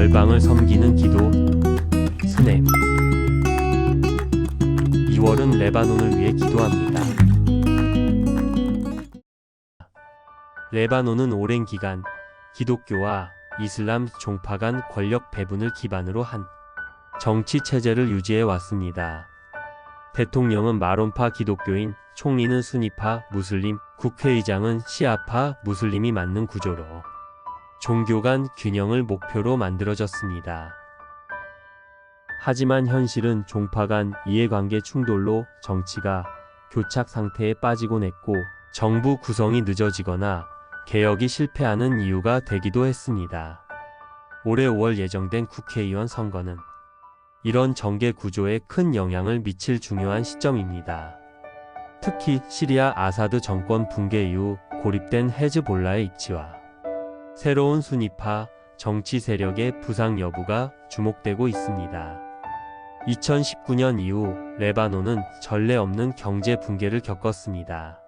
열방을 섬기는 기도. 스냅. 2월은 레바논을 위해 기도합니다. 레바논은 오랜 기간 기독교와 이슬람 종파 간 권력 배분을 기반으로 한 정치 체제를 유지해 왔습니다. 대통령은 마론파 기독교인, 총리는 수니파 무슬림, 국회의장은 시아파 무슬림이 맡는 구조로 종교 간 균형을 목표로 만들어졌습니다. 하지만 현실은 종파 간 이해관계 충돌로 정치가 교착 상태에 빠지곤 했고, 정부 구성이 늦어지거나 개혁이 실패하는 이유가 되기도 했습니다. 올해 5월 예정된 국회의원 선거는 이런 정계 구조에 큰 영향을 미칠 중요한 시점입니다. 특히 시리아 아사드 정권 붕괴 이후 고립된 헤즈볼라의 입지와 새로운 수니파 정치 세력의 부상 여부가 주목되고 있습니다. 2019년 이후 레바논은 전례 없는 경제 붕괴를 겪었습니다.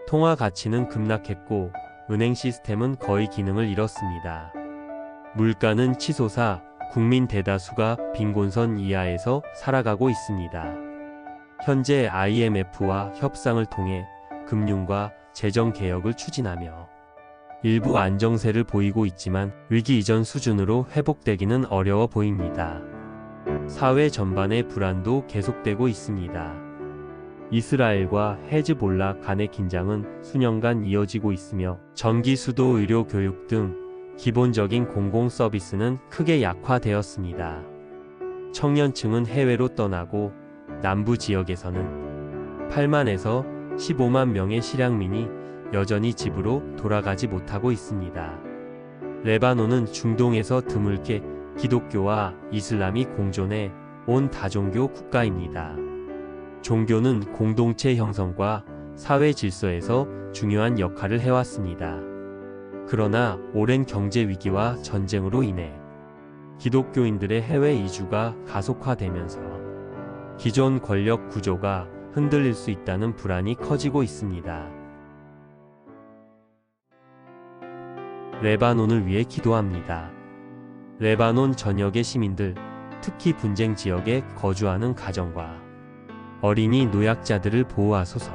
통화 가치는 급락했고 은행 시스템은 거의 기능을 잃었습니다. 물가는 치솟아 국민 대다수가 빈곤선 이하에서 살아가고 있습니다. 현재 IMF와 협상을 통해 금융과 재정 개혁을 추진하며 일부 안정세를 보이고 있지만 위기 이전 수준으로 회복되기는 어려워 보입니다. 사회 전반의 불안도 계속되고 있습니다. 이스라엘과 헤즈볼라 간의 긴장은 수년간 이어지고 있으며 전기, 수도, 의료, 교육 등 기본적인 공공 서비스는 크게 약화되었습니다. 청년층은 해외로 떠나고 남부 지역에서는 8만에서 15만 명의 실향민이 여전히 집으로 돌아가지 못하고 있습니다. 레바논은 중동에서 드물게 기독교와 이슬람이 공존해 온 다종교 국가입니다. 종교는 공동체 형성과 사회 질서에서 중요한 역할을 해왔습니다. 그러나 오랜 경제 위기와 전쟁으로 인해 기독교인들의 해외 이주가 가속화되면서 기존 권력 구조가 흔들릴 수 있다는 불안이 커지고 있습니다. 레바논을 위해 기도합니다. 레바논 전역의 시민들, 특히 분쟁 지역에 거주하는 가정과 어린이 노약자들을 보호하소서.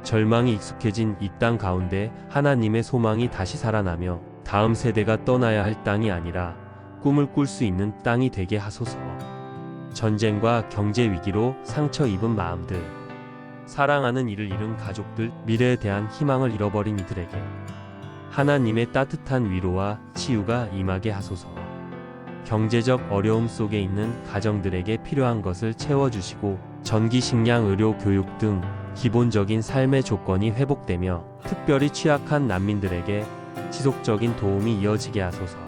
절망이 익숙해진 이 땅 가운데 하나님의 소망이 다시 살아나며 다음 세대가 떠나야 할 땅이 아니라 꿈을 꿀 수 있는 땅이 되게 하소서. 전쟁과 경제 위기로 상처 입은 마음들, 사랑하는 이를 잃은 가족들, 미래에 대한 희망을 잃어버린 이들에게 하나님의 따뜻한 위로와 치유가 임하게 하소서. 경제적 어려움 속에 있는 가정들에게 필요한 것을 채워주시고 전기, 식량, 의료, 교육 등 기본적인 삶의 조건이 회복되며 특별히 취약한 난민들에게 지속적인 도움이 이어지게 하소서.